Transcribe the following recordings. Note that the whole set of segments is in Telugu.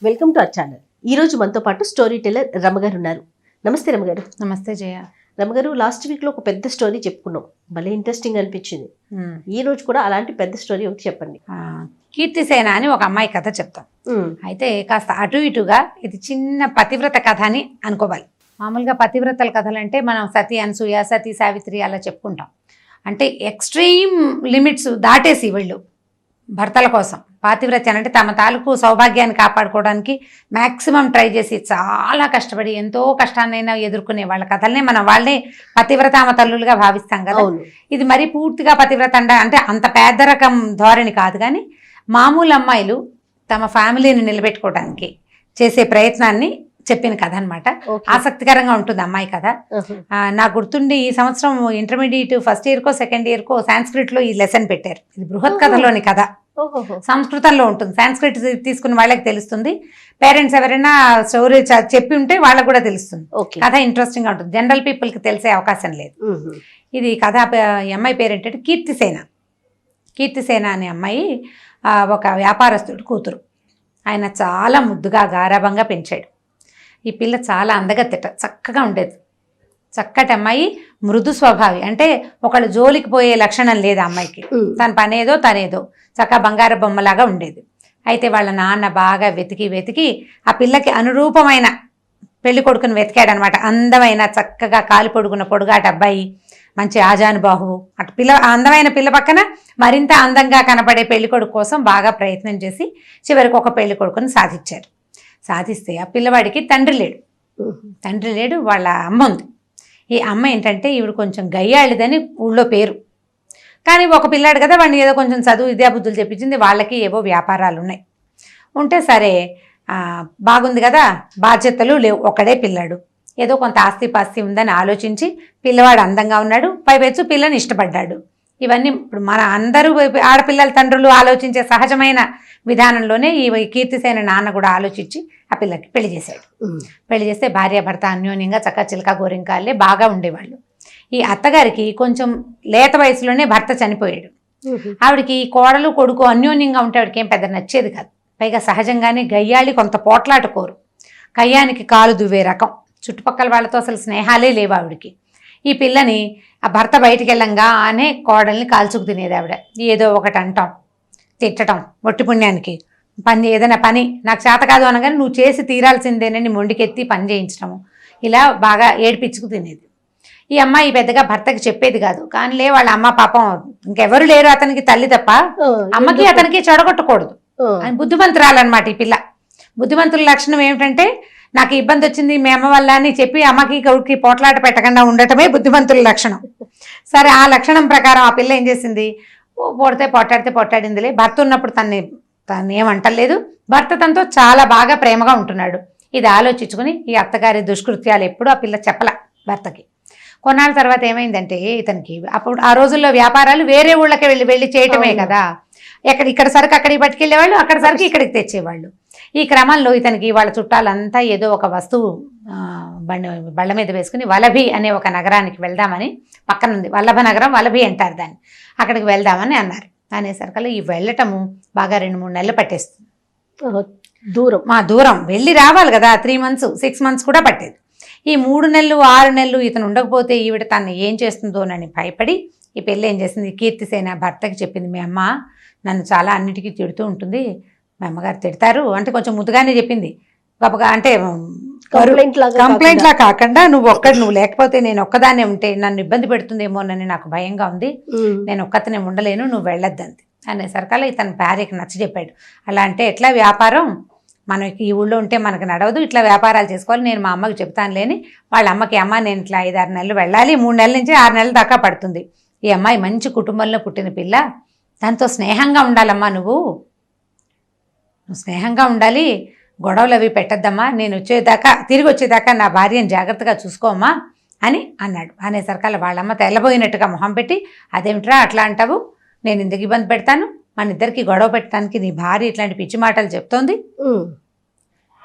Welcome to our channel. ఈ రోజు మనతో పాటు స్టోరీ టెల్లర్ రమగారు ఉన్నారు. నమస్తే రమగారు. నమస్తే జయ. రమగారు, లాస్ట్ వీక్ లో ఒక పెద్ద స్టోరీ చెప్పుకున్నాం, భలే ఇంట్రెస్టింగ్ అనిపించింది. ఈ రోజు కూడా అలాంటి పెద్ద స్టోరీ ఒకటి చెప్పండి. కీర్తిసేన అని ఒక అమ్మాయి కథ చెప్తాం. అయితే కాస్త అటు ఇటుగా ఇది చిన్న పతివ్రత కథ అని అనుకోవాలి. మామూలుగా పతివ్రతల కథలు అంటే మనం సతీ అనసూయ, సతీ సావిత్రి అలా చెప్పుకుంటాం. అంటే ఎక్స్ట్రీమ్ లిమిట్స్ దాటేసి వీళ్ళు భర్తల కోసం పాతివ్రత్యం అంటే తమ తాలూకు సౌభాగ్యాన్ని కాపాడుకోవడానికి మ్యాక్సిమం ట్రై చేసి చాలా కష్టపడి ఎంతో కష్టాన్నైనా ఎదుర్కొనే వాళ్ళ కథలనే మనం వాళ్ళే పతివ్రతామ తల్లులుగా భావిస్తాం కదా. ఇది మరీ పూర్తిగా పతివ్రత అంటే అంత పెద్ద రకం ధోరణి కాదు, కానీ మామూలు అమ్మాయిలు తమ ఫ్యామిలీని నిలబెట్టుకోవడానికి చేసే ప్రయత్నాన్ని చెప్పిన కథ అనమాట. ఆసక్తికరంగా ఉంటుంది అమ్మాయి కథ. నాకు గుర్తుండి ఈ సంవత్సరం ఇంటర్మీడియట్ ఫస్ట్ ఇయర్కో సెకండ్ ఇయర్కో సాంస్క్రిట్ లో ఈ లెసన్ పెట్టారు. ఇది బృహత్ కథలోని కథ, సంస్కృతంలో ఉంటుంది. సాంస్క్రిట్ తీసుకున్న వాళ్ళకి తెలుస్తుంది. పేరెంట్స్ ఎవరైనా స్టోరీ చెప్పి ఉంటే వాళ్ళకి కూడా తెలుస్తుంది. కథ ఇంట్రెస్టింగ్ గా ఉంటుంది, జనరల్ పీపుల్ కి తెలిసే అవకాశం లేదు. ఇది కథ ఈ అమ్మాయి పేరు ఏంటంటే కీర్తిసేన. కీర్తిసేన అనే అమ్మాయి ఒక వ్యాపారస్తుడు కూతురు. ఆయన చాలా ముద్దుగా గారాభంగా పెంచాడు. ఈ పిల్ల చాలా అందగత్తెట, చక్కగా ఉండేది. చక్కటి అమ్మాయి, మృదు స్వభావి, అంటే ఒకళ్ళు జోలికి పోయే లక్షణం లేదు అమ్మాయికి. తన పనేదో తనేదో చక్కగా బంగారు బొమ్మలాగా ఉండేది. అయితే వాళ్ళ నాన్న బాగా వెతికి ఆ పిల్లకి అనురూపమైన పెళ్లి కొడుకుని వెతికాడనమాట. అందమైన చక్కగా కాలు పొడుగున్న పొడుగాట అబ్బాయి, మంచి ఆజానుబాహువు. అటు పిల్ల అందమైన పిల్ల పక్కన మరింత అందంగా కనపడే పెళ్లి కొడుకు కోసం బాగా ప్రయత్నం చేసి చివరికి ఒక పెళ్లి కొడుకుని సాధించారు. సాధిస్తే ఆ పిల్లవాడికి తండ్రి లేడు, వాళ్ళ అమ్మ ఉంది. ఈ అమ్మ ఏంటంటే ఈవిడ కొంచెం గయ్యాళిదని ఊళ్ళో పేరు. కానీ ఒక పిల్లాడు కదా, వాడిని ఏదో కొంచెం చదువు విద్యాబుద్ధులు చెప్పించింది. వాళ్ళకి ఏవో వ్యాపారాలు ఉన్నాయి. ఉంటే సరే బాగుంది కదా, బాధ్యతలు లేవు, ఒకడే పిల్లాడు. ఏదో కొంత ఆస్తిపాస్తి ఉందని ఆలోచించి పిల్లవాడు అందంగా ఉన్నాడు, పైపెచ్చు పిల్లని ఇష్టపడ్డాడు. ఇవన్నీ ఇప్పుడు మన అందరూ ఆడపిల్లల తండ్రులు ఆలోచించే సహజమైన విధానంలోనే ఈ కీర్తిసేన నాన్న కూడా ఆలోచించి ఆ పిల్లకి పెళ్లి చేశాడు. పెళ్లి చేస్తే భార్యాభర్త అన్యోన్యంగా చక్క చిలక గోరింకాలే బాగా ఉండేవాళ్ళు. ఈ అత్తగారికి కొంచెం లేత వయసులోనే భర్త చనిపోయాడు. ఆవిడకి కోడలు కొడుకు అన్యోన్యంగా ఉంటే ఆవిడకి ఏం పెద్ద నచ్చేది కాదు. పైగా సహజంగానే గయ్యాళి, కొంత పోట్లాట కోరు, కయ్యానికి కాలు దువ్వే రకం. చుట్టుపక్కల వాళ్ళతో అసలు స్నేహాలే లేవు ఆవిడకి. ఈ పిల్లని ఆ భర్త బయటికి వెళ్ళంగానే కోడల్ని కాల్చుకు తినేది ఆవిడ. ఏదో ఒకటి అంటాం, తిట్టడం, ఒట్టి పుణ్యానికి ఏదైనా పని నాకు చేత కాదు అనగానే నువ్వు చేసి తీరాల్సిందేనని మొండికెత్తి పని చేయించడము, ఇలా బాగా ఏడిపించుకు తినేది. ఈ అమ్మాయి పెద్దగా భర్తకి చెప్పేది కాదు. కానీ వాళ్ళ అమ్మ పాపం ఇంకెవరు లేరు అతనికి, తల్లి తప్ప, అమ్మకి అతనికి చెడగొట్టకూడదు అని బుద్ధిమంతురాలన్నమాట ఈ పిల్ల. బుద్ధిమంతుల లక్షణం ఏమిటంటే నాకు ఇబ్బంది వచ్చింది మీ అమ్మ వల్ల అని చెప్పి అమ్మకి కొడుక్కి పోట్లాట పెట్టకుండా ఉండటమే బుద్ధిమంతుల లక్షణం. సరే, ఆ లక్షణం ప్రకారం ఆ పిల్ల ఏం చేసింది, పొడితే పొట్టాడిందిలే. భర్త ఉన్నప్పుడు తను ఏమంటలేదు, భర్త తనతో చాలా బాగా ప్రేమగా ఉంటున్నాడు. ఇది ఆలోచించుకుని ఈ అత్తగారి దుష్కృత్యాలు ఎప్పుడు ఆ పిల్ల చెప్పల భర్తకి. కొన్నాళ్ళ తర్వాత ఏమైందంటే ఇతనికి అప్పుడు ఆ రోజుల్లో వ్యాపారాలు వేరే ఊళ్ళకి వెళ్ళి చేయటమే కదా. ఇక్కడ సరుకు అక్కడికి పట్టుకెళ్ళేవాళ్ళు, అక్కడ సరుకు ఇక్కడికి తెచ్చేవాళ్ళు. ఈ క్రమంలో ఇతనికి వాళ్ళ చుట్టాలంతా ఏదో ఒక వస్తువు బళ్ళ మీద వేసుకుని వలభి అనే ఒక నగరానికి వెళ్దామని, పక్కన ఉంది వల్లభ నగరం, వలభి అంటారు దాన్ని, అక్కడికి వెళ్దామని అన్నారు. అనేసరికల్లా ఈ వెళ్ళటము బాగా 2-3 నెలలు పట్టేస్తుంది. దూరం వెళ్ళి రావాలి కదా, 3 months 6 months కూడా పట్టేది. ఈ 3 నెలలు 6 నెలలు ఇతను ఉండకపోతే ఈవిడ తను ఏం చేస్తుందోనని భయపడి ఈ పెళ్ళి ఏం చేసింది, కీర్తిసేన భర్తకి చెప్పింది, మీ అమ్మ నన్ను చాలా అన్నిటికీ తిడుతూ ఉంటుంది, మా అమ్మగారు తిడతారు అంటే కొంచెం ముద్దుగానే చెప్పింది. గొప్పగా అంటే కంప్లైంట్ లా కాకుండా నువ్వు లేకపోతే నేను ఒక్కదాన్నే ఉంటే నన్ను ఇబ్బంది పెడుతుందేమోనని నాకు భయంగా ఉంది, నేను ఒక్కతనే ఉండలేను, నువ్వు వెళ్ళొద్దంది. అనేసరికల్లా ఇతను భార్యకి నచ్చ చెప్పాడు. అలా అంటే ఎట్లా వ్యాపారం, మనకి ఈ ఊళ్ళో ఉంటే మనకు నడవదు, ఇట్లా వ్యాపారాలు చేసుకోవాలి, నేను మా అమ్మకి చెప్తాను లేని వాళ్ళ అమ్మకి, అమ్మ నేను ఇట్లా 5-6 నెలలు వెళ్ళాలి, 3 నెలల నుంచి 6 నెలల దాకా పడుతుంది. ఈ అమ్మాయి మంచి కుటుంబంలో పుట్టిన పిల్ల, దాంతో స్నేహంగా ఉండాలమ్మా, నువ్వు స్నేహంగా ఉండాలి, గొడవలు అవి పెట్టద్దమ్మా, నేను తిరిగి వచ్చేదాకా నా భార్యను జాగ్రత్తగా చూసుకోమ్మా అని అన్నాడు. అనేసరికల్లా వాళ్ళమ్మ తెల్లబోయినట్టుగా మొహం పెట్టి, అదేమిట్రా అట్లా అంటావు, నేను ఎందుకు ఇబ్బంది పెడతాను, మన ఇద్దరికి గొడవ పెట్టడానికి నీ భార్య ఇట్లాంటి పిచ్చి మాటలు చెప్తోంది.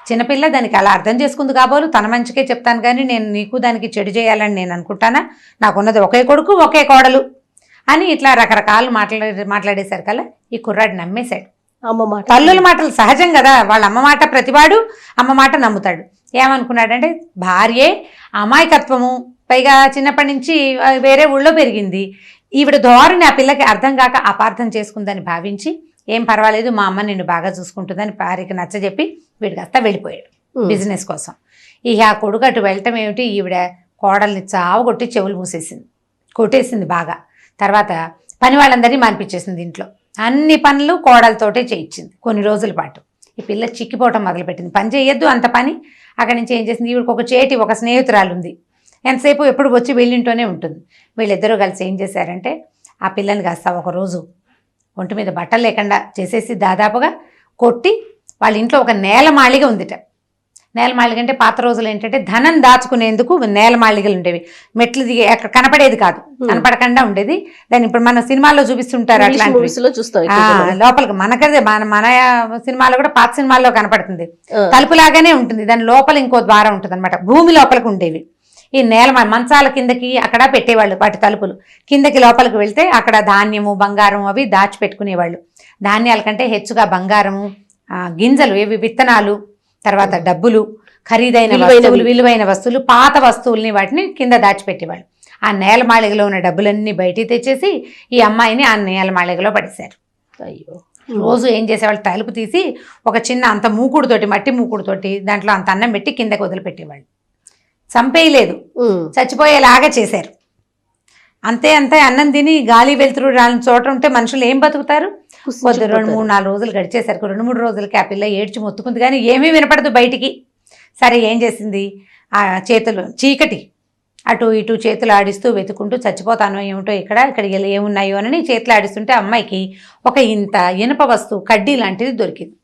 చిన్నపిల్ల దానికి అలా అర్థం చేసుకుంది కాబోలు, తన మంచికే చెప్తాను కానీ నేను నీకు దానికి చెడు చేయాలని నేను అనుకుంటానా, నాకున్నది ఒకే కొడుకు ఒకే కోడలు అని ఇట్లా రకరకాలు మాట్లాడేసరికల్లా ఈ కుర్రాడు నమ్మేశాడు. అమ్మ మాట. తల్లుల మాటలు సహజం కదా, వాళ్ళ అమ్మ మాట ప్రతివాడు అమ్మ మాట నమ్ముతాడు. ఏమనుకున్నాడంటే భార్యే అమాయకత్వము, పైగా చిన్నప్పటి నుంచి వేరే ఊళ్ళో పెరిగింది, ఈవిడ ధోరణి ఆ పిల్లకి అర్థం కాక అపార్థం చేసుకుందని భావించి ఏం పర్వాలేదు మా అమ్మ నిన్ను బాగా చూసుకుంటుందని భార్యకి నచ్చజెప్పి వీడికి కాస్త వెళ్ళిపోయాడు బిజినెస్ కోసం. ఇక ఆ కొడుకు అటు వెళ్ళటం ఏమిటి, ఈవిడ కోడల్ని చావు కొట్టి చెవులు మూసేసింది, కొట్టేసింది బాగా. తర్వాత పని వాళ్ళందరినీ మానిపించేసింది, ఇంట్లో అన్ని పనులు కోడలతోటే చేయించింది కొన్ని రోజుల పాటు. ఈ పిల్ల చిక్కిపోవటం మొదలుపెట్టింది, పని చేయొద్దు అంత పని. అక్కడి నుంచి ఏం చేసింది, ఈవిడికి ఒక స్నేహితురాలు ఉంది, ఎంతసేపు ఎప్పుడు వచ్చి వీళ్ళింటూనే ఉంటుంది. వీళ్ళిద్దరూ కలిసి ఏం చేశారంటే ఆ పిల్లని కాస్త ఒకరోజు ఒంటి మీద బట్టలు లేకుండా చేసేసి దాదాపుగా కొట్టి వాళ్ళ ఇంట్లో ఒక నేలమాళిగ ఉందిట. నేలమాళిగ అంటే పాత రోజులు ఏంటంటే ధనం దాచుకునేందుకు నేలమాళిగలు ఉండేవి, మెట్లు దిగి అక్కడ కనపడేది కాదు, కనపడకుండా ఉండేది. దాన్ని ఇప్పుడు మన సినిమాల్లో చూపిస్తుంటారు, అట్లాంటి లోపలికి మనకదే మన సినిమాలో కూడా పాత సినిమాల్లో కనపడుతుంది, తలుపులాగానే ఉంటుంది, దాని లోపల ఇంకో ద్వారం ఉంటుంది అనమాట, భూమి లోపలికి ఉండేవి. ఈ నేల మంచాల కిందకి అక్కడ పెట్టేవాళ్ళు వాటి తలుపులు, కిందకి లోపలికి వెళ్తే అక్కడ ధాన్యము బంగారం అవి దాచిపెట్టుకునేవాళ్ళు. ధాన్యాల కంటే హెచ్చుగా బంగారము, గింజలు ఏవి విత్తనాలు, తర్వాత డబ్బులు, ఖరీదైన వస్తువులు, విలువైన వస్తువులు, పాత వస్తువుల్ని వాటిని కింద దాచిపెట్టేవాళ్ళు. ఆ నేలమాళిగలో ఉన్న డబ్బులన్నీ బయటికి తెచ్చేసి ఈ అమ్మాయిని ఆ నేలమాళిగలో పడేశారు. అయ్యో. రోజు ఏం చేసేవాళ్ళు, తలుపు తీసి ఒక చిన్న అంత మూకుడుతోటి, మట్టి మూకుడుతోటి దాంట్లో అంత అన్నం పెట్టి కిందకి వదిలిపెట్టేవాళ్ళు. చంపేయలేదు, చచ్చిపోయేలాగా చేశారు. అంతే అన్నం తిని గాలి వెలుతురు రాని చోట ఉంటే మనుషులు ఏం బతుకుతారు? కొద్ది 2-3-4 రోజులు గడిచేసరికి 2-3 రోజులకి ఆ పిల్ల ఏడ్చి మొత్తుకుంది, కానీ ఏమీ వినపడదు బయటికి. సరే ఏం చేసింది, ఆ చేతులు చీకటి అటు ఇటు చేతులు ఆడిస్తూ వెతుకుంటూ చచ్చిపోతానో ఏమిటో ఇక్కడ ఏమున్నాయో అని చేతులు ఆడిస్తుంటే అమ్మాయికి ఒక ఇంత ఇనుప వస్తువు కడ్డీ లాంటిది దొరికింది,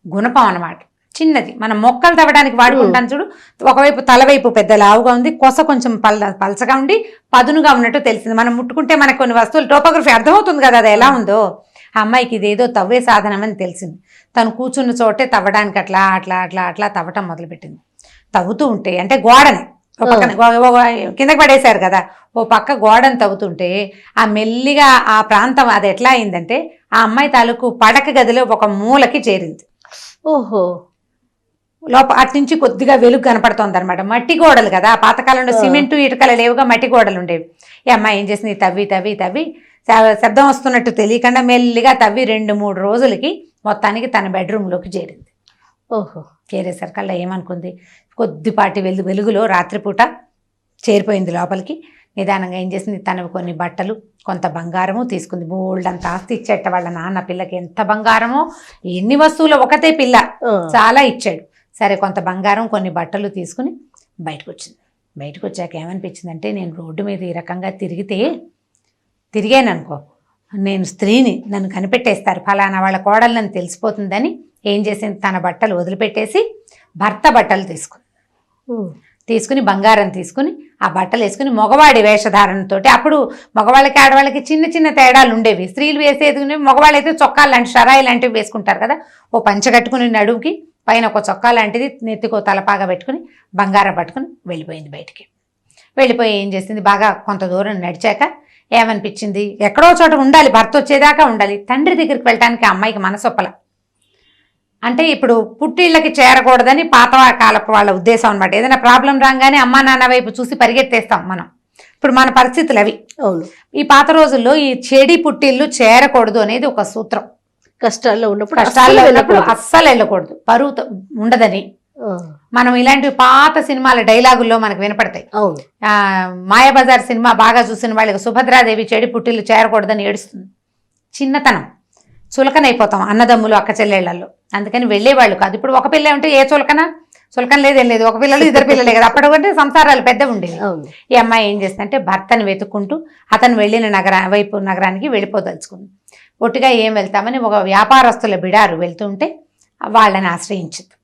గుణపం అన్నమాట, చిన్నది. మనం మొక్కలు తవ్వడానికి వాడుకుంటాం చూడు, ఒకవైపు తలవైపు పెద్ద లావుగా ఉంది, కొస కొంచెం పలచగా ఉండి పదునుగా ఉన్నట్టు తెలిసింది. మనం ముట్టుకుంటే మనకు కొన్ని వస్తువులు టోపోగ్రఫీ అర్థమవుతుంది కదా అది ఎలా ఉందో. ఆ అమ్మాయికి ఇదేదో తవ్వే సాధనం అని తెలిసింది. తను కూర్చున్న చోటే తవ్వడానికి అట్లా అట్లా అట్లా అట్లా తవ్వటం మొదలుపెట్టింది. తవ్వుతూ ఉంటే అంటే గోడని కిందకి పడేశారు కదా, ఓ పక్క గోడను తవ్వుతుంటే ఆ మెల్లిగా ఆ ప్రాంతం అది ఎట్లా అయిందంటే ఆ అమ్మాయి తాలూకు పడక గదిలో ఒక మూలకి చేరింది. ఓహో. అటు నుంచి కొద్దిగా వెలుగు కనపడుతోంది అనమాట. మట్టి గోడలు కదా, పాతకాలంలో సిమెంటు ఇటుకలు లేవుగా, మట్టి గోడలు ఉండేవి. ఈ అమ్మాయి ఏం చేసింది, తవ్వి శబ్దం వస్తున్నట్టు తెలియకుండా మెల్లిగా తవ్వి 2-3 రోజులకి మొత్తానికి తన బెడ్రూమ్లోకి చేరింది. ఓహో. చేరేసరికల్లా ఏమనుకుంది, కొద్దిపాటి వెలుగులో రాత్రిపూట చేరిపోయింది లోపలికి. నిదానంగా ఏం చేసింది, తనవి కొన్ని బట్టలు కొంత బంగారము తీసుకుంది. బోల్డ్ అంత ఆస్తి ఇచ్చేట వాళ్ళ నాన్న పిల్లకి, ఎంత బంగారమో, ఎన్ని వస్తువులు, ఒకతే పిల్ల చాలా ఇచ్చాడు. సరే కొంత బంగారం కొన్ని బట్టలు తీసుకుని బయటకు వచ్చింది. బయటకు వచ్చాక ఏమనిపించిందంటే, నేను రోడ్డు మీద ఈ రకంగా తిరిగాననుకో, నేను స్త్రీని, నన్ను కనిపెట్టేస్తారు, ఫలానా వాళ్ళ కోడళ్ళని తెలిసిపోతుందని ఏం చేసింది, తన బట్టలు వదిలిపెట్టేసి భర్త బట్టలు తీసుకుని బంగారం తీసుకుని ఆ బట్టలు వేసుకుని మగవాడి వేషధారణతో, అప్పుడు మగవాళ్ళకి ఆడవాళ్ళకి చిన్న చిన్న తేడాలు ఉండేవి. స్త్రీలు వేసేది, మగవాళ్ళు అయితే చొక్కాలు లాంటి షరాయి లాంటివి వేసుకుంటారు కదా, ఓ పంచ కట్టుకుని నడుముకి పైన ఒక చొక్కా లాంటిది, నెత్తికో తలపాగా పెట్టుకుని బంగారం పట్టుకుని వెళ్ళిపోయింది బయటికి. వెళ్ళిపోయి ఏం చేసింది, బాగా కొంత దూరం నడిచాక ఏమనిపించింది, ఎక్కడో చోట ఉండాలి, భర్త వచ్చేదాకా ఉండాలి. తండ్రి దగ్గరికి వెళ్ళటానికి ఆ అమ్మాయికి మనసొప్పల. అంటే ఇప్పుడు పుట్టిళ్ళకి చేరకూడదని పాత కాలపు వాళ్ళ ఉద్దేశం అనమాట. ఏదైనా ప్రాబ్లం రాగానే అమ్మా నాన్న వైపు చూసి పరిగెత్తేస్తాం మనం. ఇప్పుడు మన పరిస్థితులు అవి. అవును. ఈ పాత రోజుల్లో ఈ చెడి పుట్టిళ్ళు చేరకూడదు అనేది ఒక సూత్రం. కష్టాల్లో ఉన్నప్పుడు అస్సలు వెళ్ళకూడదు, పరువు ఉండదని. మనం ఇలాంటి పాత సినిమాల డైలాగుల్లో మనకు వినపడతాయి. మాయాబజార్ సినిమా బాగా చూసిన వాళ్ళకి సుభద్రాదేవి చెడి పుట్టిళ్ళు చేరకూడదని ఏడుస్తుంది. చిన్నతనం, చులకనైపోతాం అన్నదమ్ములు అక్క చెల్లెళ్లలో. అందుకని వెళ్ళేవాళ్ళు కాదు. ఇప్పుడు ఒక పిల్ల ఉంటే ఏ చులకన లేదేం లేదు, ఒక పిల్లలు 2 పిల్లలే కదా, అప్పటికంటే సంసారాలు పెద్ద ఉండేవి. ఈ అమ్మాయి ఏం చేస్తుందంటే భర్తను వెతుక్కుంటూ అతను వెళ్ళిన నగరానికి వెళ్ళిపోదలుచుకుంది. ఒట్టిగా ఏం వెళ్తామని ఒక వ్యాపారస్తుల బిడారు వెళ్తుంటే వాళ్ళని ఆశ్రయించింది.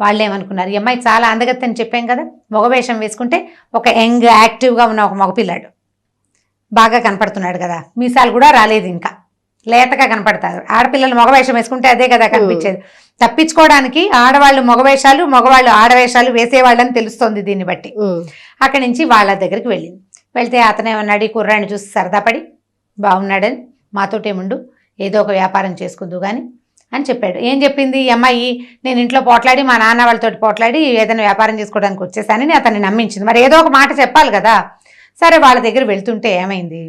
వాళ్ళు ఏమనుకున్నారు, ఈ అమ్మాయి చాలా అందగత్తని చెప్పాం కదా, మగవేషం వేసుకుంటే ఒక యంగ్ యాక్టివ్గా ఉన్న ఒక మగపిల్లాడు బాగా కనపడుతున్నాడు కదా, మీసాలు కూడా రాలేదు, ఇంకా లేతగా కనపడతారు. ఆడపిల్లలు మగవేషం వేసుకుంటే అదే కదా కనిపించేది. తప్పించుకోవడానికి ఆడవాళ్ళు మగవేషాలు, మగవాళ్ళు ఆడవేషాలు వేసేవాళ్ళని తెలుస్తోంది దీన్ని బట్టి. అక్కడి నుంచి వాళ్ళ దగ్గరికి వెళ్ళింది. వెళ్తే అతనేమన్నాడు, ఈ కుర్రాడిని చూసి సరదా పడి, బాగున్నాడని మాతోటేముండు, ఏదో ఒక వ్యాపారం చేసుకుందు కానీ అని చెప్పాడు. ఏం చెప్పింది ఈ అమ్మాయి, నేను ఇంట్లో పోట్లాడి మా నాన్న వాళ్ళతో పోట్లాడి ఏదైనా వ్యాపారం చేసుకోవడానికి వచ్చేసానని అతన్ని నమ్మించింది. మరి ఏదో ఒక మాట చెప్పాలి కదా. సరే వాళ్ళ దగ్గర వెళ్తుంటే ఏమైంది,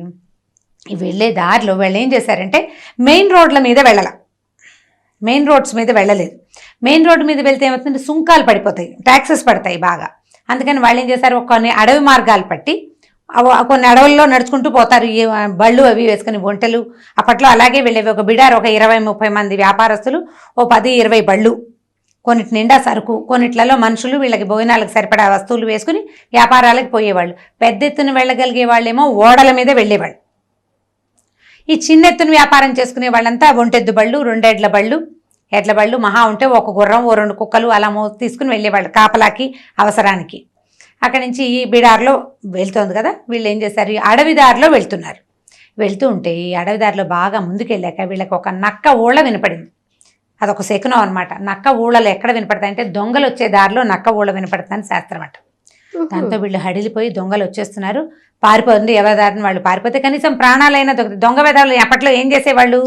వెళ్ళే దారిలో వాళ్ళు ఏం చేశారంటే మెయిన్ రోడ్ల మీద వెళ్ళాల, మెయిన్ రోడ్స్ మీద వెళ్ళలేదు. మెయిన్ రోడ్డు మీద వెళ్తే ఏమవుతుందంటే సుంకాలు పడిపోతాయి, ట్యాక్సెస్ పడతాయి బాగా. అందుకని వాళ్ళు ఏం చేశారు, కొన్ని అడవి మార్గాలు పట్టి కొన్ని అడవుల్లో నడుచుకుంటూ పోతారు. ఈ బళ్ళు అవి వేసుకుని ఒంటెలు అప్పట్లో అలాగే వెళ్ళేవి. ఒక బిడారు ఒక 20-30 మంది వ్యాపారస్తులు, ఓ 10-20 బళ్ళు, కొన్నిటి నిండా సరుకు, కొన్నిట్లలో మనుషులు వీళ్ళకి భోజనాలకు సరిపడా వస్తువులు వేసుకుని వ్యాపారాలకు పోయేవాళ్ళు. పెద్ద ఎత్తున వెళ్ళగలిగే వాళ్ళేమో ఓడల మీద వెళ్ళేవాళ్ళు. ఈ చిన్న ఎత్తున వ్యాపారం చేసుకునే వాళ్ళంతా ఒంటెద్దు బళ్ళు, 2 ఎడ్ల బళ్ళు, ఎడ్ల బళ్ళు మహా ఉంటే ఒక గుర్రం, ఓ 2 కుక్కలు అలా తీసుకుని వెళ్ళేవాళ్ళు కాపలాకి అవసరానికి. అక్కడి నుంచి ఈ బిడార్లో వెళ్తోంది కదా, వీళ్ళు ఏం చేశారు, ఈ అడవిదారిలో వెళ్తున్నారు. వెళ్తూ ఉంటే ఈ అడవిదారిలో బాగా ముందుకెళ్ళాక వీళ్ళకి ఒక నక్క ఊళ్ళ వినపడింది. అదొక శకునం అనమాట. నక్క ఊళ్ళలు ఎక్కడ వినపడతాయి అంటే దొంగలు వచ్చే దారిలో నక్క ఊళ్ళ వినపడుతుందని శాస్త్రం అంట. దాంతో వీళ్ళు హడిలిపోయి దొంగలు వచ్చేస్తున్నారు, పారిపోతుంది. ఎవరి దారిని వాళ్ళు పారిపోతే కనీసం ప్రాణాలైనా దొంగ వేదాలు అప్పట్లో ఏం చేసేవాళ్ళు,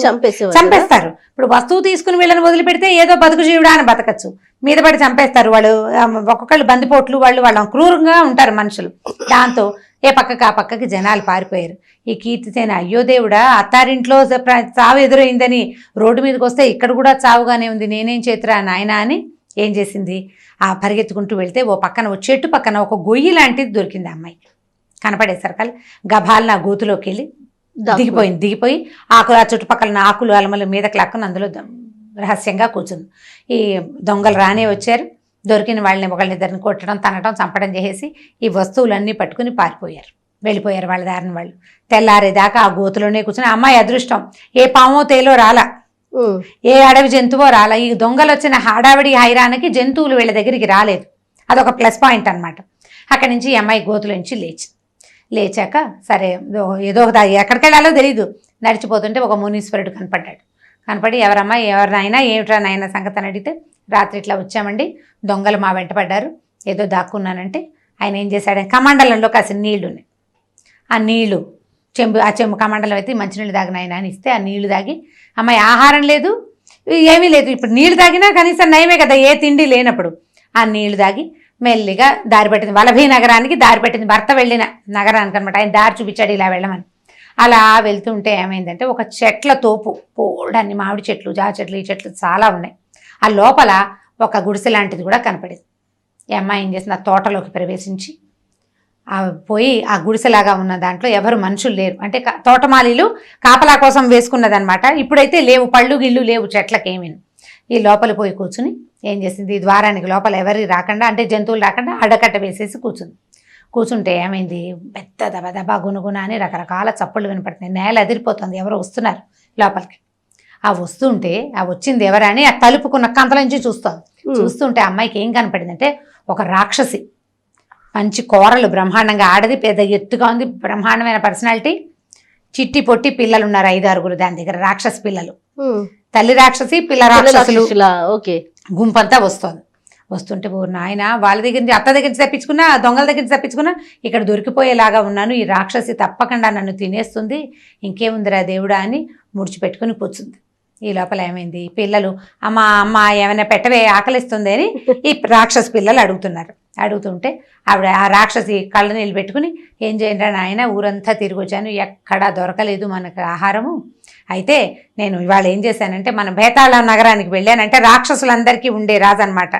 చంపేస్తారు. ఇప్పుడు వస్తువు తీసుకుని వీళ్ళని వదిలిపెడితే ఏదో బతుకు జీవుడా అని బతకచ్చు, మీద పడి చంపేస్తారు వాళ్ళు. ఒక్కొక్కళ్ళు బందిపోట్లు, వాళ్ళ క్రూరంగా ఉంటారు మనుషులు. దాంతో ఏ పక్కకి ఆ పక్కకి జనాలు పారిపోయారు. ఈ కీర్తిసేన అయ్యో దేవుడా, అత్తారింట్లో చావు ఎదురైందని రోడ్డు మీదకి వస్తే ఇక్కడ కూడా చావుగానే ఉంది, నేనేం చేతురా నాయనా అని ఏం చేసింది, ఆ పరిగెత్తుకుంటూ వెళ్తే ఓ చెట్టు పక్కన ఒక గొయ్యి లాంటిది దొరికింది. అమ్మాయి కనపడేసరికి గభాలను ఆ గోతులోకి వెళ్ళి దిగిపోయి ఆ చుట్టుపక్కల ఆకులు అలమల మీదకి లాక్కుని అందులో రహస్యంగా కూర్చుంది. ఈ దొంగలు రానే వచ్చారు, దొరికిన వాళ్ళని ఒకళ్ళిద్దరిని కొట్టడం, తనటం, చంపడం చేసేసి ఈ వస్తువులన్నీ పట్టుకుని వెళ్ళిపోయారు వాళ్ళ దారిని వాళ్ళు. తెల్లారేదాకా ఆ గోతులోనే కూర్చుని అమ్మాయి అదృష్టం ఏ పామో తేలో రాలా, ఏ అడవి జంతువో రాలా. ఈ దొంగలు వచ్చిన హడావిడి హైరానికి జంతువులు వీళ్ళ దగ్గరికి రాలేదు. అదొక ప్లస్ పాయింట్ అనమాట. అక్కడి నుంచి ఈ అమ్మాయి గోతులోంచి లేచాక సరే ఏదో ఎక్కడికి వెళ్ళాలో తెలీదు, నడిచిపోతుంటే ఒక మునీశ్వరుడు కనపడి ఎవరినైనా ఏమిట్రా నాయన సంగతి అని అడిగితే, రాత్రి ఇట్లా వచ్చామండి, దొంగలు మా వెంట పడ్డారు, ఏదో దాక్కున్నానంటే ఆయన ఏం చేశాడు, కమండలంలో కాసిన నీళ్లుని ఆ నీళ్లు చెంబు కమండలం అయితే మంచినీళ్ళు తాగిన ఆయన అని ఇస్తే ఆ నీళ్లు తాగి అమ్మాయి ఆహారం లేదు ఏమీ లేదు. ఇప్పుడు నీళ్లు తాగినా కనీసం నయమే కదా, ఏ తిండి లేనప్పుడు. ఆ నీళ్లు తాగి మెల్లిగా దారి పెట్టింది, వలభీ నగరానికి దారి పెట్టింది, భర్త వెళ్ళిన నగరానికి అనమాట. ఆయన దారి చూపించాడు ఇలా వెళ్ళమని. అలా వెళ్తుంటే ఏమైందంటే ఒక చెట్ల తోపు, పోడన్ని మామిడి చెట్లు, జామ చెట్లు, ఈ చెట్లు చాలా ఉన్నాయి. ఆ లోపల ఒక గుడిసె లాంటిది కూడా కనపడింది. ఈ అమ్మాయి ఏం చేసింది, ఆ తోటలోకి ప్రవేశించి పోయి ఆ గుడిసెలాగా ఉన్న దాంట్లో ఎవరు మనుషులు లేరు, అంటే తోటమాలీలు కాపలా కోసం వేసుకున్నదనమాట. ఇప్పుడైతే లేవు, పళ్ళు గిళ్ళు లేవు చెట్లకేమీ. ఈ లోపల పోయి కూర్చుని ఏం చేసింది, ద్వారానికి లోపల ఎవరి రాకుండా, అంటే జంతువులు రాకుండా అడ్డకట్ట వేసేసి కూర్చుంటే ఏమైంది, పెద్ద దబదబా గునుగున అని రకరకాల చప్పుళ్ళు వినపడుతున్నాయి, నేల అదిరిపోతుంది, ఎవరో వస్తున్నారు లోపలికి. ఆ వస్తుంటే ఆ వచ్చింది ఎవరని ఆ తలుపుకున్న కంతల నుంచి చూస్తుంటే అమ్మాయికి ఏం కనపడిందంటే ఒక రాక్షసి, మంచి కూరలు బ్రహ్మాండంగా, ఆడది, పెద్ద ఎత్తుగా ఉంది, బ్రహ్మాండమైన పర్సనాలిటీ, చిట్టి పొట్టి పిల్లలు ఉన్నారు 5-6 దాని దగ్గర, రాక్షస పిల్లలు. తల్లి రాక్షసి, పిల్ల రాక్షసులు, గుంపంతా వస్తుంటే నాయన వాళ్ళ దగ్గర నుంచి, అత్త దగ్గర నుంచి తప్పించుకున్నా, దొంగల దగ్గర నుంచి తప్పించుకున్నా, ఇక్కడ దొరికిపోయేలాగా ఉన్నాను, ఈ రాక్షసి తప్పకుండా నన్ను తినేస్తుంది, ఇంకేముందిరా దేవుడా అని ముడిచిపెట్టుకుని కూర్చుంది. ఈ లోపల ఏమైంది, పిల్లలు అమ్మ ఏమైనా పెట్టవే ఆకలిస్తుంది అని ఈ రాక్షస పిల్లలు అడుగుతుంటే ఆవిడ ఆ రాక్షసి కళ్ళ నీళ్ళు పెట్టుకుని, ఏం చేయండి నాయన, ఊరంతా తిరిగి వచ్చాను, ఎక్కడా దొరకలేదు మనకు ఆహారము, అయితే నేను ఇవాళ ఏం చేశానంటే మన బేతాళ నగరానికి వెళ్ళానంటే రాక్షసులందరికీ ఉండే రాజు అనమాట,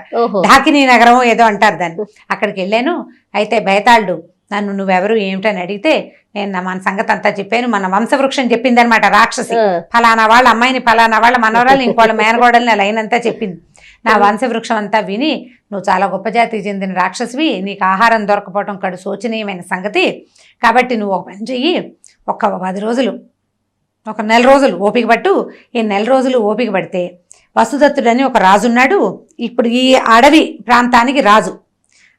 ఢాకినీ నగరం ఏదో అంటారు దాన్ని, అక్కడికి వెళ్ళాను. అయితే బేతాళుడు నన్ను నువ్వెవరు ఏమిటని అడిగితే నేను మన సంగతి అంతా చెప్పాను, మన వంశవృక్షం చెప్పింది అనమాట రాక్షసి, ఫలానా వాళ్ళ అమ్మాయిని, ఫలానా వాళ్ళ మనవరాలు, ఇంకోళ్ళ మేనగోడల్ని లైనంతా చెప్పింది. నా వంశవృక్షం అంతా విని నువ్వు చాలా గొప్ప జాతికి చెందిన రాక్షసివి, నీకు ఆహారం దొరకపోవటం కడు శోచనీయమైన సంగతి, కాబట్టి నువ్వు ఒక పని చెయ్యి, ఒక 10 రోజులు, ఒక 1 నెల రోజులు ఓపిక పట్టు. ఈ 1 నెల రోజులు ఓపిక పడితే వసుదత్తుడని ఒక రాజున్నాడు, ఇప్పుడు ఈ అడవి ప్రాంతానికి రాజు.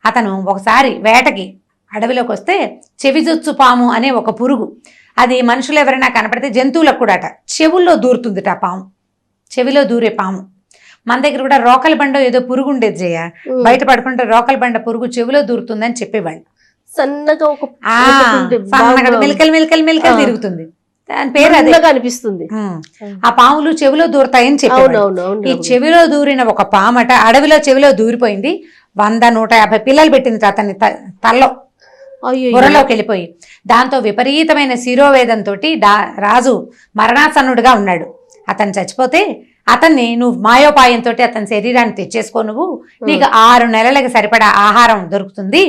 అతను ఒకసారి వేటకి అడవిలోకి వస్తే చెవిజొచ్చు పాము అనే ఒక పురుగు, అది మనుషులు ఎవరైనా కనపడితే జంతువులకు కూడా చెవుల్లో దూరుతుందిట ఆ పాము, చెవిలో దూరే పాము. మన దగ్గర కూడా రోకల బండ ఏదో పురుగు ఉండేది జయ, బయట పడుకుంటే రోకల బండ పురుగు చెవిలో దూరుతుందని చెప్పేవాళ్ళు. సన్నగా మిలకలు తిరుగుతుంది. దాని పేరు అదే అనిపిస్తుంది. ఆ పాములు చెవిలో దూరతాయని చెప్పారు. ఈ చెవిలో దూరిన ఒక పామట అడవిలో చెవిలో దూరిపోయింది. 100-150 పిల్లలు పెట్టింది అతన్ని తల్లో బుర్రలోకి వెళ్ళిపోయి. దాంతో విపరీతమైన శిరోవేదంతో రాజు మరణాసన్నుడిగా ఉన్నాడు. అతను చచ్చిపోతే అతన్ని నువ్వు మాయోపాయంతో అతని శరీరాన్ని తెచ్చేసుకో, నీకు 6 నెలలకు సరిపడా ఆహారం దొరుకుతుంది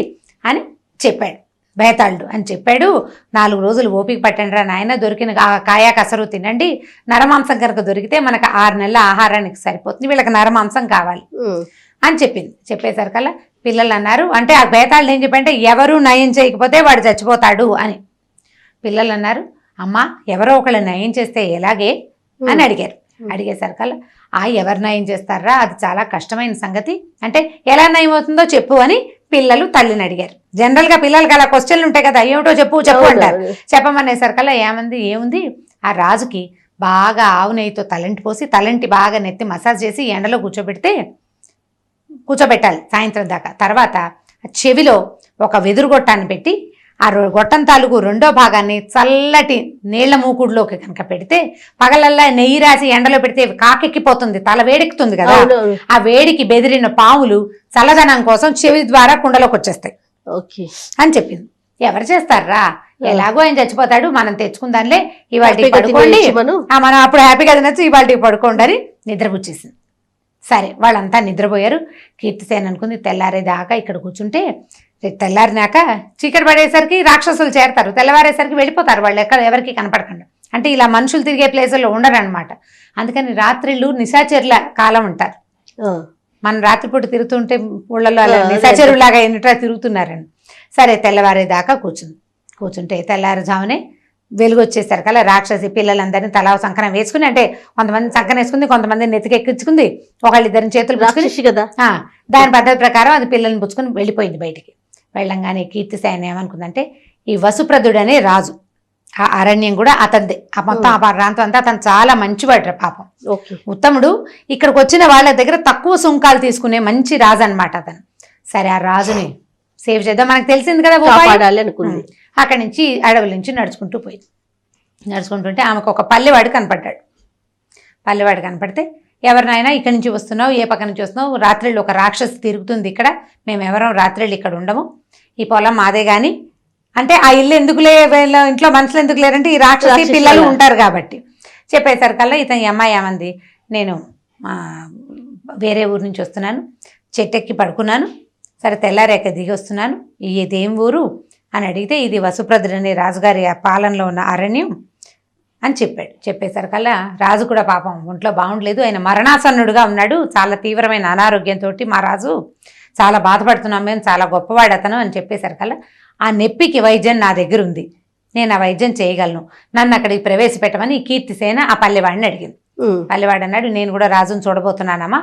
అని చెప్పాడు. బేతాళుడు అని చెప్పాడు. 4 రోజులు ఓపిక పట్టండి రా నాయన, దొరికిన కాయా కసరు తినండి, నరమాంసం కనుక దొరికితే మనకు 6 నెలల ఆహారానికి సరిపోతుంది, వీళ్ళకి నరమాంసం కావాలి అని చెప్పింది. చెప్పేసరికల్లా పిల్లలు అన్నారు, అంటే ఆ బేతాళుడు ఏం చెప్పంటే ఎవరు నయం చేయకపోతే వాడు చచ్చిపోతాడు అని. పిల్లలు అన్నారు, అమ్మా ఎవరో ఒకళ్ళు నయం చేస్తే ఎలాగే అని అడిగారు. అడిగేసరికల్లా ఎవరు నయం చేస్తారా, అది చాలా కష్టమైన సంగతి, అంటే ఎలా నయం అవుతుందో చెప్పు అని పిల్లలు తల్లిని అడిగారు. జనరల్గా పిల్లలకి అలా క్వశ్చన్లు ఉంటాయి కదా, ఏమిటో చెప్పు చెప్పు అంటారు. చెప్పమనేసరికల్లా ఏముంది, ఆ రాజుకి బాగా ఆవు నెయ్యితో తలంటి పోసి తలంటి బాగా నెత్తి మసాజ్ చేసి ఎండలో కూర్చోబెట్టాలి సాయంత్రం దాకా. తర్వాత చెవిలో ఒక వెదురుగొట్టాన్ని పెట్టి ఆ గొట్టం తాలూకు 2వ భాగాన్ని చల్లటి నీళ్ల మూకుడులోకి కనుక పెడితే పగలల్లా నెయ్యి రాసి ఎండలో పెడితే కాకెక్కిపోతుంది, తల వేడెక్కుతుంది కదా, ఆ వేడికి బెదిరిన పాములు చల్లదనం కోసం చెవి ద్వారా కుండలోకి వచ్చేస్తాయి అని చెప్పింది. ఎవరు చేస్తారా, ఎలాగో ఆయన చచ్చిపోతాడు, మనం తెచ్చుకుందాంలే, ఇవాళకి పడుకోండి, మనం అప్పుడు హ్యాపీగా తినచ్చు, ఇవాళకి పడుకోండి అని నిద్రపుచ్చేసింది. సరే వాళ్ళంతా నిద్రపోయారు. కీర్తిసేన అనుకుంది తెల్లారేదాకా ఇక్కడ కూర్చుంటే తెల్లారినాక చీకటి పడేసరికి రాక్షసులు చేరతారు, తెల్లవారేసరికి వెళ్ళిపోతారు వాళ్ళు, ఎవరికి కనపడకుండా. అంటే ఇలా మనుషులు తిరిగే ప్లేసుల్లో ఉండరు అనమాట. అందుకని రాత్రిళ్ళు నిశాచరుల కాలం ఉంటారు. మనం రాత్రిపూట తిరుగుతుంటే ఊళ్ళలో అలా నిశాచరులాగా ఎన్నిట్లా తిరుగుతున్నారని. సరే తెల్లవారేదాకా కూర్చుంటే తెల్లారుజామునే వెలుగు వచ్చేసరికి అలా రాక్షసి పిల్లలందరినీ తలా సంకనం వేసుకుని, అంటే కొంతమంది సంకనం వేసుకుంది, కొంతమంది నెత్తికెక్కించుకుంది, ఒకళ్ళిద్దరిని చేతులు పుచ్చుకుని కదా దాని పద్ధతి ప్రకారం అది పిల్లల్ని పుచ్చుకుని వెళ్ళిపోయింది బయటికి. వెళ్ళంగానే కీర్తిసేన ఏమనుకుందంటే ఈ వసుప్రదుడు అనే రాజు, ఆ అరణ్యం కూడా అతనిదే, ఆ మొత్తం ఆ ప్రాంతం అంతా అతను చాలా మంచివాడు పాపం, ఉత్తముడు. ఇక్కడికి వచ్చిన వాళ్ళ దగ్గర తక్కువ సుంకాలు తీసుకునే మంచి రాజు అనమాట అతను. సరే ఆ రాజుని సేవ్ చేద్దాం, మనకు తెలిసింది కదా అనుకుంది. అక్కడి నుంచి అడవుల నుంచి నడుచుకుంటుంటే ఆమెకు ఒక పల్లెవాడు కనపడ్డాడు. పల్లెవాడు కనపడితే ఎవరినైనా ఇక్కడి నుంచి వస్తున్నావు, ఏ పక్క నుంచి వస్తున్నావు, రాత్రిళ్ళు ఒక రాక్షసి తిరుగుతుంది ఇక్కడ, మేము ఎవరం రాత్రిళ్ళు ఇక్కడ ఉండము, ఈ పొలం మాదే కానీ, అంటే ఆ ఇల్లు ఎందుకులే, ఇంట్లో మనుషులు ఎందుకు లేరంటే ఈ రాక్షసి పిల్లలు ఉంటారు కాబట్టి. చెప్పేసరికల్లా ఇతని అమ్మాయి ఏమంది, నేను వేరే ఊరు నుంచి వస్తున్నాను, చెట్టెక్కి పడుకున్నాను, సరే తెల్లారేక దిగి వస్తున్నాను, ఇదేం ఊరు అని అడిగితే ఇది వసుప్రదుడు అనే రాజుగారి పాలనలో ఉన్న అరణ్యం అని చెప్పాడు. చెప్పేసరికల్లా రాజు కూడా పాపం ఒంట్లో బాగుండలేదు, ఆయన మరణాసన్నుడుగా ఉన్నాడు, చాలా తీవ్రమైన అనారోగ్యంతో మా రాజు చాలా బాధపడుతున్నాం, మేము చాలా గొప్పవాడు అతను అని చెప్పేసరికల్లా ఆ నొప్పికి వైద్యం నా దగ్గర ఉంది, నేను ఆ వైద్యం చేయగలను, నన్ను అక్కడికి ప్రవేశపెట్టమని కీర్తిసేన ఆ పల్లెవాడిని అడిగింది. పల్లెవాడు అన్నాడు, నేను కూడా రాజును చూడబోతున్నానమ్మా,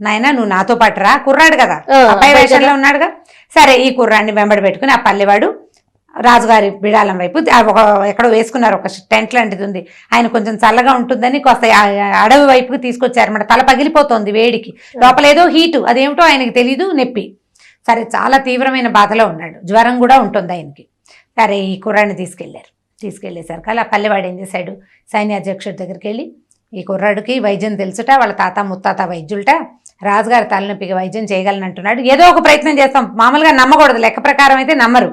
నాయన నువ్వు నాతో పాటు రా, కుర్రాడు కదా అబ్బాయి వేషంలో ఉన్నాడుగా. సరే ఈ కుర్రాడిని వెంబడి పెట్టుకుని ఆ పల్లెవాడు రాజుగారి బిడాలం వైపు ఎక్కడో వేసుకున్నారు, ఒక టెంట్ లాంటిది ఉంది, ఆయన కొంచెం చల్లగా ఉంటుందని కొత్త అడవి వైపుకి తీసుకొచ్చారన్నమాట. తల పగిలిపోతుంది వేడికి, లోపల ఏదో హీటు, అదేమిటో ఆయనకి తెలీదు, నొప్పి. సరే చాలా తీవ్రమైన బాధలో ఉన్నాడు, జ్వరం కూడా ఉంటుంది ఆయనకి. సరే ఈ కుర్రాడిని తీసుకెళ్ళేసరికి అలా పల్లెవాడు ఏం చేశాడు, సైన్యాధ్యక్షుడి దగ్గరికి వెళ్ళి ఈ కుర్రాడికి వైద్యం తెలుసుట, వాళ్ళ తాత ముత్తాత వైద్యులట, రాజుగారి తలనొప్పికి వైద్యం చేయగలనంటున్నాడు, ఏదో ఒక ప్రయత్నం చేస్తాం, మామూలుగా నమ్మకూడదు, లెక్క ప్రకారం అయితే నమ్మరు.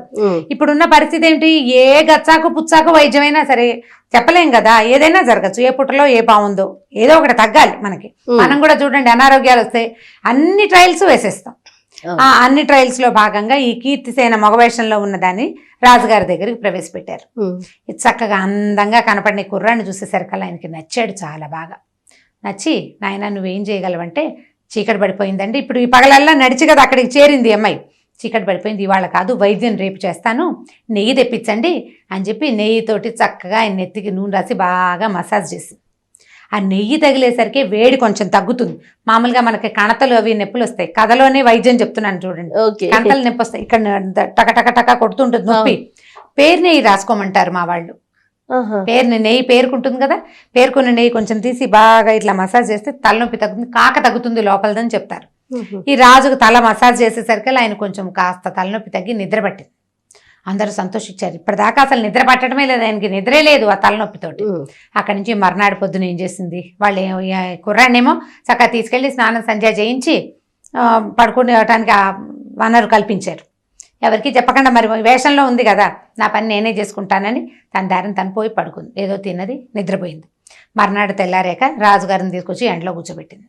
ఇప్పుడున్న పరిస్థితి ఏంటి, ఏ గచ్చాకు పుచ్చాకు వైద్యమైనా సరే చెప్పలేం కదా, ఏదైనా జరగచ్చు, ఏ పుట్టలో ఏ బాగుందో ఏదో ఒకటి తగ్గాలి మనకి. మనం కూడా చూడండి అనారోగ్యాలు వస్తే అన్ని ట్రయల్స్ వేసేస్తాం. ఆ అన్ని ట్రయల్స్ లో భాగంగా ఈ కీర్తిసేన మగవేషంలో ఉన్నదాన్ని రాజుగారి దగ్గరికి ప్రవేశపెట్టారు. ఇది చక్కగా అందంగా కనపడిన కుర్రాన్ని చూసేసరికల్లా ఆయనకి నచ్చాడు, చాలా బాగా నచ్చి, నాయన నువ్వేం చేయగలవంటే, చీకటి పడిపోయిందండి, ఇప్పుడు ఈ పగలల్లా నడిచి కదా అక్కడికి చేరింది అమ్మాయి, చీకటి పడిపోయింది, ఇవాళ కాదు వైద్యం రేపు చేస్తాను, నెయ్యి తెప్పించండి అని చెప్పి నెయ్యితోటి చక్కగా ఆయన నెత్తికి నూనె రాసి బాగా మసాజ్ చేసి, ఆ నెయ్యి తగిలేసరికి వేడి కొంచెం తగ్గుతుంది. మామూలుగా మనకి కణతలు అవి నొప్పులు వస్తాయి, కథలోనే వైద్యం చెప్తున్నాను చూడండి, కణతలు నొప్పి వస్తాయి, ఇక్కడ టక టక టక కొడుతుంటుంది నొప్పి, పేరు నెయ్యి రాసుకోమంటారు మా వాళ్ళు. నెయ్యి పేరుకుంటుంది కదా, పేరుకున్న నెయ్యి కొంచెం తీసి బాగా ఇట్లా మసాజ్ చేస్తే తలనొప్పి తగ్గుతుంది, కాక తగ్గుతుంది లోపలదని చెప్తారు. ఈ రాజుకు తల మసాజ్ చేసేసరికి ఆయన కొంచెం కాస్త తలనొప్పి తగ్గి నిద్ర పట్టింది. అందరూ సంతోషించారు. ఇప్పటిదాకా అసలు నిద్ర పట్టడమే లేదు, ఆయనకి నిద్రే లేదు ఆ తలనొప్పితోటి. అక్కడి నుంచి మర్నాడు పొద్దున ఏం చేసింది, వాళ్ళు కుర్రాన్నేమో చక్కగా తీసుకెళ్ళి స్నానం సంధ్య చేయించి పడుకునేటానికి వనరు కల్పించారు. ఎవరికి చెప్పకుండా, మరి వేషంలో ఉంది కదా, నా పని నేనే చేసుకుంటానని తన దారిని తను పోయి పడుకుంది. ఏదో తిన్నది, నిద్రపోయింది. మర్నాడు తెల్లారాక రాజుగారిని తీసుకొచ్చి ఎండలో కూర్చోబెట్టింది.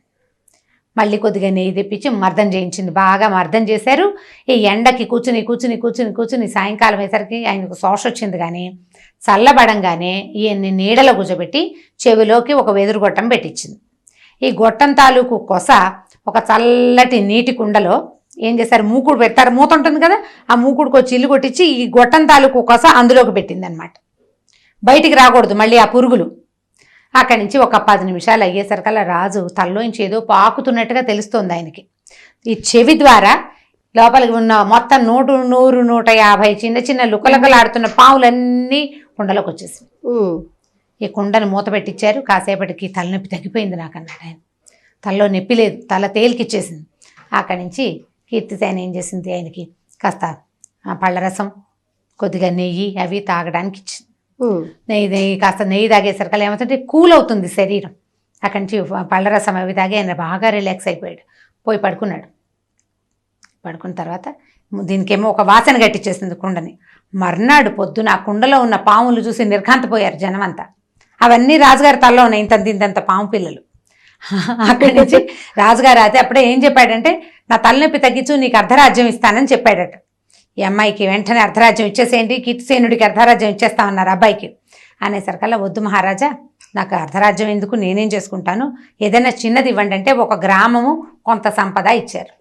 మళ్ళీ కొద్దిగా నెయ్యి తెప్పించి మర్దం చేయించింది. బాగా మర్దం చేశారు. ఈ ఎండకి కూర్చుని కూర్చుని కూర్చుని కూర్చుని సాయంకాలం అయ్యేసరికి ఆయనకు శోష వచ్చింది. కానీ చల్లబడంగానే ఈయన్ని నీడలో కూర్చోబెట్టి చెవిలోకి ఒక వెదురు గొట్టం పెట్టించింది. ఈ గొట్టం తాలూకు కొస ఒక చల్లటి నీటి కుండలో ఏం చేశారు, మూకుడు పెడతారు, మూత ఉంటుంది కదా, ఆ మూకుడుకు వచ్చి ఇల్లు కొట్టించి ఈ గొట్టం తాలూకు కొస అందులోకి పెట్టింది అనమాట. బయటికి రాకూడదు మళ్ళీ ఆ పురుగులు. అక్కడి నుంచి ఒక 10 నిమిషాలు అయ్యేసరికల్లా రాజు తల్లోంచి ఏదో పాకుతున్నట్టుగా తెలుస్తోంది ఆయనకి. ఈ చెవి ద్వారా లోపలికి ఉన్న మొత్తం 100, 150 చిన్న చిన్న లుకలకలాడుతున్న పావులన్నీ కుండలోకి వచ్చేసింది. ఈ కుండను మూత పెట్టించారు. కాసేపటికి తలనొప్పి తగ్గిపోయింది నాకన్నాడు ఆయన. తలలో నొప్పి లేదు, తల తేలికిచ్చేసింది. అక్కడి నుంచి కీర్తిసేన ఏం చేసింది, ఆయనకి కాస్త పళ్ళరసం, కొద్దిగా నెయ్యి అవి తాగడానికి ఇచ్చింది. నెయ్యి కాస్త నెయ్యి తాగేసరికి ఏమవుతుంటే కూల్ అవుతుంది శరీరం. అక్కడి నుంచి పళ్ళరసం అవి తాగి ఆయన బాగా రిలాక్స్ అయిపోయాడు. పోయి పడుకున్నాడు. పడుకున్న తర్వాత దీనికేమో ఒక వాసన గట్టిచ్చేసింది కుండని. మర్నాడు పొద్దున ఆ కుండలో ఉన్న పాములు చూసి నిర్ఘాంతపోయారు జనం అంతా. అవన్నీ రాజుగారి తలలో ఉన్నాయి, ఇంతంత పాము పిల్లలు. అక్కడి నుంచి రాజుగారు అయితే అప్పుడే ఏం చెప్పాడంటే, నా తలనొప్పి తగ్గించు, నీకు అర్ధరాజ్యం ఇస్తానని చెప్పాడట. ఈ అమ్మాయికి వెంటనే అర్ధరాజ్యం ఇచ్చేసేయండి, కీర్తిసేనుడికి అర్ధరాజ్యం ఇచ్చేస్తామన్నారు అబ్బాయికి. అనేసరికల్లా వద్దు మహారాజా, నాకు అర్ధరాజ్యం ఎందుకు, నేనేం చేసుకుంటాను, ఏదైనా చిన్నది ఇవ్వండి అంటే ఒక గ్రామము కొంత సంపద ఇచ్చారు.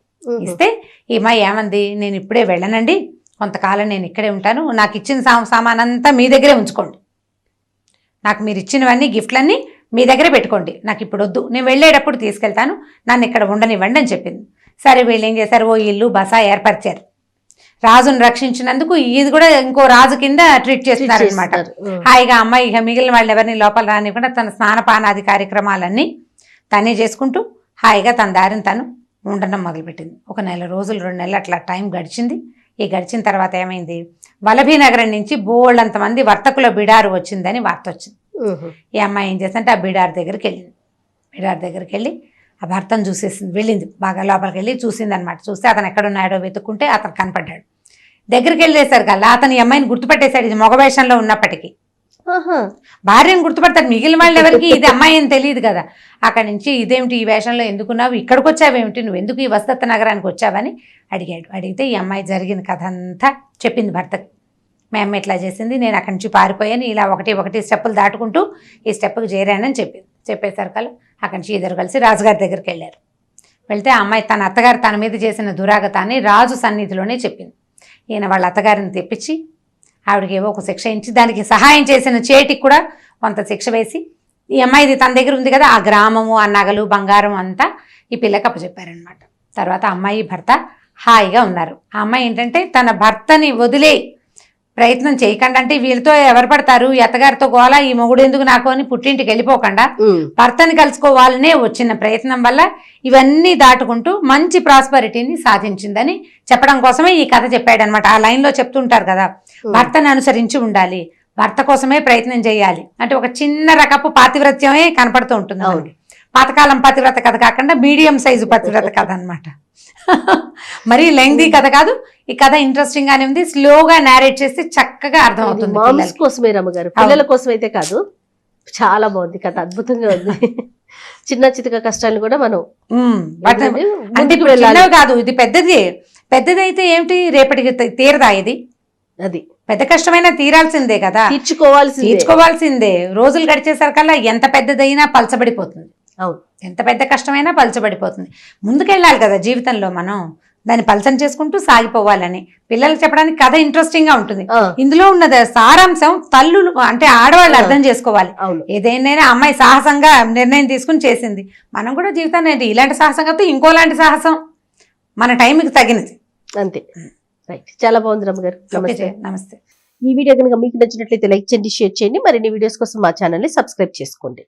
ఇస్తే ఈ అమ్మాయి ఏమంది, నేను ఇప్పుడే వెళ్ళనండి, కొంతకాలం నేను ఇక్కడే ఉంటాను, నాకు ఇచ్చిన సామానంతా మీ దగ్గరే ఉంచుకోండి, నాకు మీరు ఇచ్చినవన్నీ గిఫ్ట్లన్నీ మీ దగ్గరే పెట్టుకోండి, నాకు ఇప్పుడు వద్దు, నేను వెళ్ళేటప్పుడు తీసుకెళ్తాను, నన్ను ఇక్కడ ఉండనివ్వండి అని చెప్పింది. సరే వీళ్ళు ఏం చేశారు, ఓ ఇల్లు బసా ఏర్పరిచారు. రాజును రక్షించినందుకు ఇది కూడా ఇంకో రాజు కింద ట్రీట్ చేస్తున్నారు అనమాట. హాయిగా అమ్మాయి ఇక మిగిలిన వాళ్ళు ఎవరిని లోపల రానివ్వకుండా తన స్నానపానాది కార్యక్రమాలన్నీ తనే చేసుకుంటూ హాయిగా తన దారిని తను ఉండడం మొదలుపెట్టింది. 1 నెల రోజులు 2 నెలలు అట్లా టైం గడిచింది. ఈ గడిచిన తర్వాత ఏమైంది, వలభీనగరం నుంచి బోళ్ళంతమంది వర్తకుల బిడారు వచ్చిందని వార్త వచ్చింది. ఈ అమ్మాయి ఏం చేస్తుంటే ఆ బిడార్ దగ్గరికి వెళ్ళింది. బిడార్ దగ్గరికి వెళ్ళి ఆ భర్తను చూసేసింది, వెళ్ళింది, బాగా లోపలికి వెళ్ళి చూసింది అనమాట. చూస్తే అతను ఎక్కడున్నాడో వెతుక్కుంటే అతను కనపడ్డాడు. దగ్గరికి వెళ్ళేసరికల్లా అతను ఈ అమ్మాయిని గుర్తుపట్టేశాడు, ఇది మగ వేషంలో ఉన్నప్పటికీ. భార్యను గుర్తుపడతాడు, మిగిలిన వాళ్ళు ఎవరికి ఇది అమ్మాయి అని తెలియదు కదా. అక్కడి నుంచి ఇదేమిటి ఈ వేషంలో ఎందుకున్నావు, ఇక్కడికి వచ్చావేమిటి, నువ్వు ఎందుకు ఈ వసదత్త నగరానికి వచ్చావని అడిగాడు. అడిగితే ఈ అమ్మాయి జరిగిన కథ అంతా చెప్పింది భర్తకి. మా అమ్మ ఇట్లా చేసింది, నేను అక్కడి నుంచి పారిపోయాను, ఇలా ఒకటి స్టెప్పులు దాటుకుంటూ ఈ స్టెప్కి చేరానని చెప్పింది. చెప్పేసరికల్లా అక్కడి నుంచి ఇద్దరు కలిసి రాజుగారి దగ్గరికి వెళ్ళారు. వెళ్తే ఆ అమ్మాయి తన అత్తగారు తన మీద చేసిన దురాగతాన్ని రాజు సన్నిధిలోనే చెప్పింది. ఈయన వాళ్ళ అత్తగారిని తెప్పించి ఆవిడకి ఏవో ఒక శిక్ష ఇచ్చి దానికి సహాయం చేసిన చేటికి కూడా కొంత శిక్ష వేసి, ఈ అమ్మాయిది తన దగ్గర ఉంది కదా ఆ గ్రామము, ఆ నగలు, బంగారం అంతా ఈ పిల్లకి అప్పచెప్పారనమాట. తర్వాత అమ్మాయి భర్త హాయిగా ఉన్నారు. ఆ అమ్మాయి ఏంటంటే తన భర్తని వదిలే ప్రయత్నం చేయకుండా, అంటే వీళ్ళతో ఎవరు పడతారు, ఈ అత్తగారితో గోల, ఈ మొగుడు ఎందుకు నాకు అని పుట్టింటికి వెళ్ళిపోకుండా భర్తని కలుసుకోవాలనే వచ్చిన ప్రయత్నం వల్ల ఇవన్నీ దాటుకుంటూ మంచి ప్రాస్పరిటీని సాధించిందని చెప్పడం కోసమే ఈ కథ చెప్పాడనమాట. ఆ లైన్లో చెప్తుంటారు కదా, భర్తను అనుసరించి ఉండాలి, భర్త కోసమే ప్రయత్నం చేయాలి అంటే ఒక చిన్న రకపు పాతివ్రత్యమే కనపడుతూ ఉంటుంది. పాతకాలం పతివ్రత కథ కాకుండా మీడియం సైజు పతివ్రత కథ అనమాట. మరీ లెంగ్దీ కథ కాదు, ఈ కథ ఇంట్రెస్టింగ్ గానే ఉంది, స్లోగా నారేట్ చేస్తే చక్కగా అర్థం అవుతుంది. మామ్స్ కోసమే రమ్మగారు, పిల్లల కోసం అయితే కాదు. చాలా బాగుంది కథ, అద్భుతంగా ఉంది. చిన్న చితక కష్టాలు కూడా మనం అంటే చిన్నవి కాదు, ఇది పెద్దదైతే ఏమిటి, రేపటికి తీరదా ఇది, అది పెద్ద కష్టమైనా తీరాల్సిందే కదా, తీర్చుకోవాల్సిందే. రోజులు గడిచేసరికల్లా ఎంత పెద్దదైనా పలచబడిపోతుంది. అవును, ఎంత పెద్ద కష్టమైనా పలచబడిపోతుంది. ముందుకెళ్ళాలి కదా జీవితంలో, మనం దాన్ని పలచన చేసుకుంటూ సాగిపోవాలని పిల్లలకు చెప్పడానికి కథ ఇంట్రెస్టింగ్ గా ఉంటుంది. ఇందులో ఉన్నది సారాంశం తల్లులు అంటే ఆడవాళ్ళు అర్థం చేసుకోవాలి. ఏదైనా అమ్మాయి సాహసంగా నిర్ణయం తీసుకుని చేసింది, మనం కూడా జీవితాన్ని ఇలాంటి సాహసం కాదు ఇంకోలాంటి సాహసం మన టైంకి తగినది అంతే. రైట్, చాలా బాగుంది రమ్మగారు. నమస్తే. ఈ వీడియో కనుక మీకు నచ్చినట్లయితే లైక్ చేయండి, షేర్ చేయండి. మరిన్ని వీడియోస్ కోసం మా ఛానల్ ని సబ్స్క్రైబ్ చేసుకోండి.